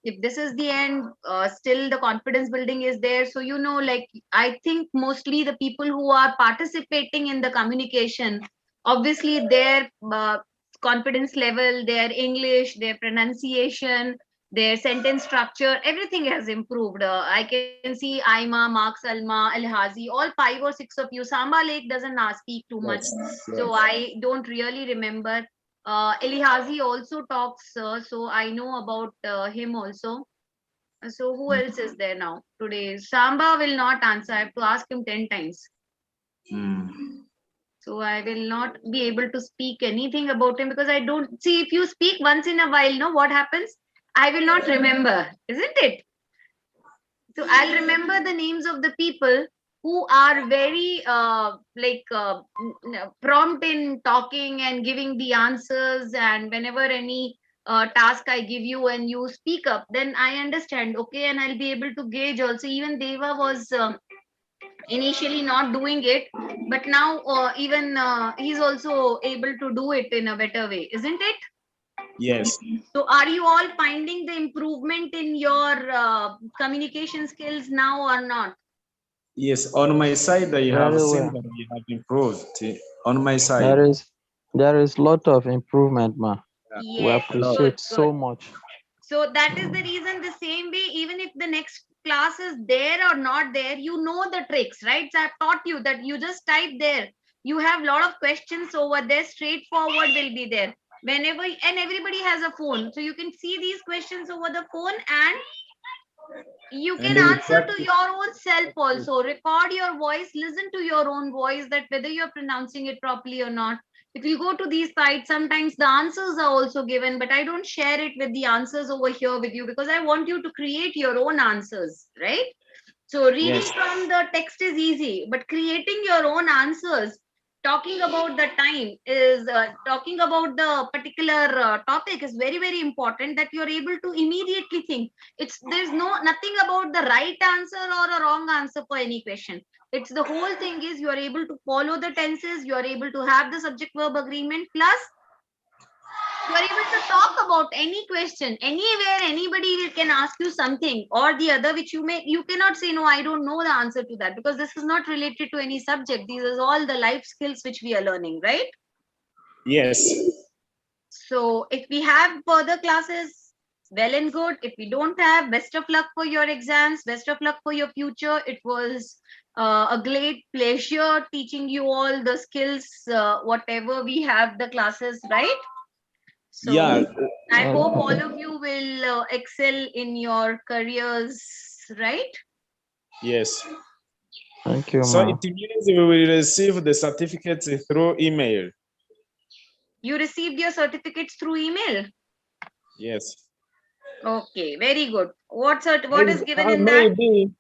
if this is the end, still the confidence building is there. So, you know, like I think mostly the people who are participating in the communication, obviously their confidence level, their English, their pronunciation, their sentence structure, everything has improved. I can see Aima, Mark, Salma, Alhazi, all 5 or 6 of you. Samba Lake doesn't speak too much, so I don't really remember. Elihazi also talks, so I know about him also. So who else is there now today? Samba will not answer. I have to ask him 10 times. So I will not be able to speak anything about him because I don't see, if you speak once in a while, no, what happens? I will not remember, isn't it? So I'll remember the names of the people who are very prompt in talking and giving the answers, and whenever any task I give you and you speak up, then I understand, okay, and I'll be able to gauge also. Even Deva was initially not doing it, but now even he's also able to do it in a better way, isn't it? Yes. So are you all finding the improvement in your communication skills now or not? Yes, on my side I have seen that we have improved. On my side, there is lot of improvement, ma. We Yes, appreciate good, so good. much. So that is the reason, the same way, even if the next class is there or not there, you know the tricks, right? So I've taught you that you just type there. You have a lot of questions over there, straightforward will be there. Whenever, and everybody has a phone. So you can see these questions over the phone and you can answer to your own self also. Record your voice, listen to your own voice, that whether you're pronouncing it properly or not. If you go to these sites, sometimes the answers are also given, but I don't share it with the answers over here with you because I want you to create your own answers, right? So reading from the text is easy, but creating your own answers, talking about the time is talking about the particular topic is very, very important, that you're able to immediately think. There's nothing about the right answer or a wrong answer for any question. It's the whole thing is you are able to follow the tenses, you are able to have the subject verb agreement, plus you are able to talk about any question anywhere. Anybody can ask you something or the other which you cannot say no, I don't know the answer to that, because this is not related to any subject. These are all the life skills which we are learning, right? Yes. So if we have further classes, well and good. If we don't have, best of luck for your exams, best of luck for your future. It was a great pleasure teaching you all the skills, whatever we have the classes, right? So Yeah. I hope all of you will excel in your careers, right? Yes. Thank you, So ma. it means we will receive the certificates through email. You received your certificates through email? Yes. Okay, very good. What is given in that? Maybe.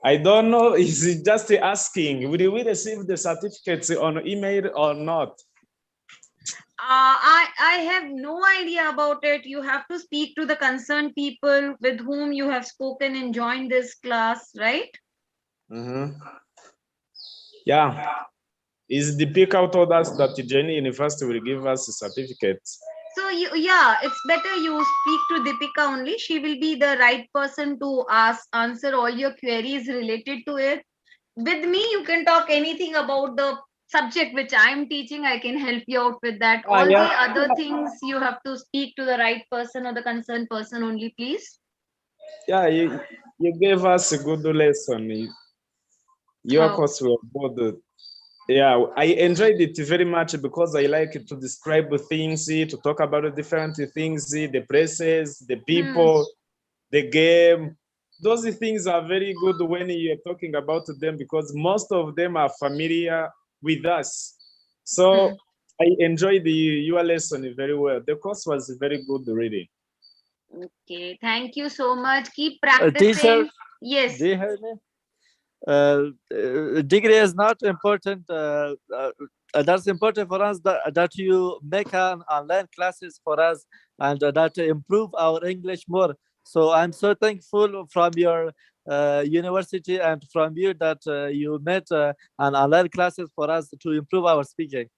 I don't know. Is just asking. Will we receive the certificates on email or not? I have no idea about it. You have to speak to the concerned people with whom you have spoken and joined this class, right? Yeah. Is Deepika told us that Jain University will give us certificates? So yeah, it's better you speak to Deepika only. She will be the right person to answer all your queries related to it. With me, you can talk anything about the subject which I'm teaching, I can help you out with that. Ah, All the yeah. other things you have to speak to the right person or the concerned person only, please. Yeah, you gave us a good lesson. Your Oh. course were good. Yeah, I enjoyed it very much because I like to describe things, to talk about the different things, the places, the people, the game. Those things are very good when you're talking about them because most of them are familiar with us. So I enjoyed your lesson very well. The course was very good, really. Okay, thank you so much. Keep Teacher, practicing. Yes. do you hear me? Degree is not important. That's important for us that you make an online classes for us and that improve our English more. So I'm so thankful from your university and from you that you made an online classes for us to improve our speaking.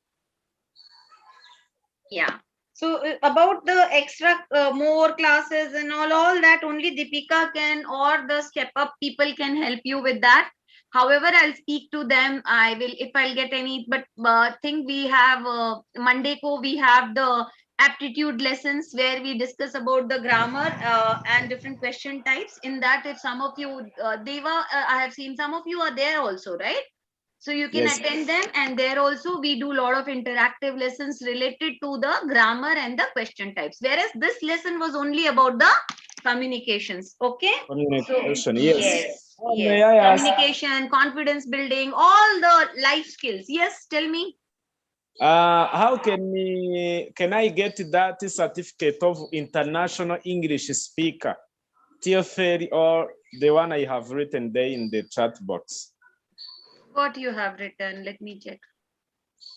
Yeah. So about the extra more classes and all that only Deepika can or the step up people can help you with that. However, I'll speak to them. I will if I'll get any. But think we have Monday ko we have the aptitude lessons where we discuss about the grammar and different question types. In that, if some of you Deva, I have seen some of you are there also, right? So you can Yes. attend them, and there also we do a lot of interactive lessons related to the grammar and the question types. Whereas this lesson was only about the communications. Okay. Communication, So, yes. yes, May yes. I ask, Communication, confidence building, all the life skills. Yes, tell me. how can I get that certificate of international English speaker, TFL, or the one I have written there in the chat box? What you have written? Let me check.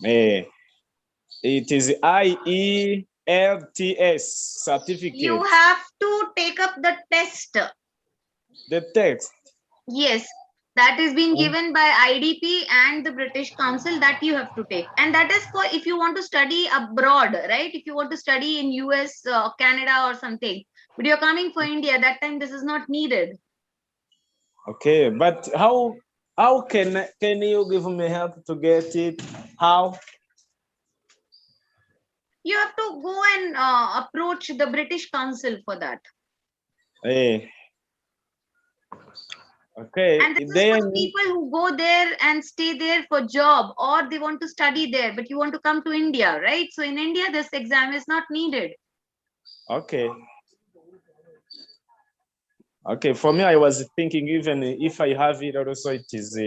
It is IELTS certificate. You have to take up the test. The text. Yes, that is being given by IDP and the British Council that you have to take. And that is for if you want to study abroad, right? If you want to study in US, Canada or something. But you're coming for India, that time this is not needed. Okay, but how can you give me help to get it? How? You have to go and approach the British Council for that. Okay. And this is for the people who go there and stay there for job or they want to study there, but you want to come to India, right? So in India, this exam is not needed. Okay. Okay, for me, I was thinking even if I have it also, it is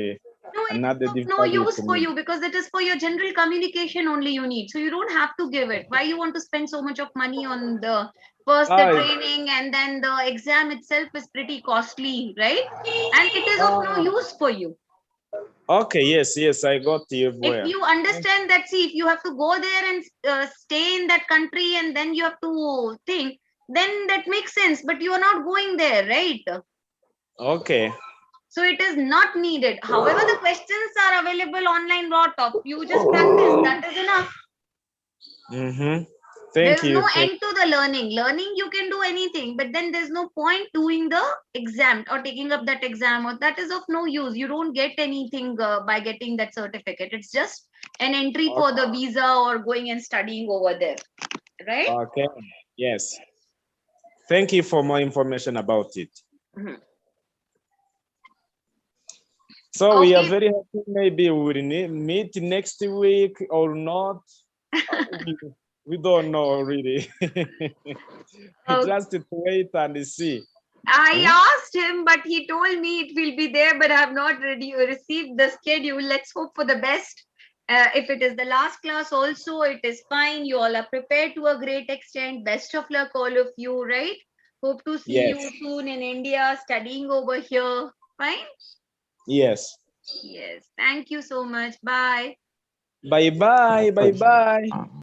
another No, it's of no use for you because it is for your general communication only you need. So you don't have to give it. Why you want to spend so much of money on the first the training and then the exam itself is pretty costly, right? And it is of no use for you. Okay, yes, I got you. If you understand that, see, if you have to go there and stay in that country and then you have to think, then that makes sense. But you are not going there, right? Okay. So it is not needed. However, the questions are available online lot of. You just practice. That is enough. Thank There's you. no end to the learning. Learning, you can do anything, but then there's no point doing the exam or taking up that exam, or that is of no use. You don't get anything by getting that certificate. It's just an entry for the visa or going and studying over there, right? Okay. Yes. Thank you for more information about it. So we are very happy. Maybe we will meet next week or not. we don't know really. Just to wait and see. I asked him, but he told me it will be there, but I have not received the schedule. Let's hope for the best. If it is the last class also, it is fine. You all are prepared to a great extent. Best of luck, all of you, right? Hope to see you soon in India, studying over here. Fine? Yes. Yes. Thank you so much. Bye. Bye-bye. Bye-bye.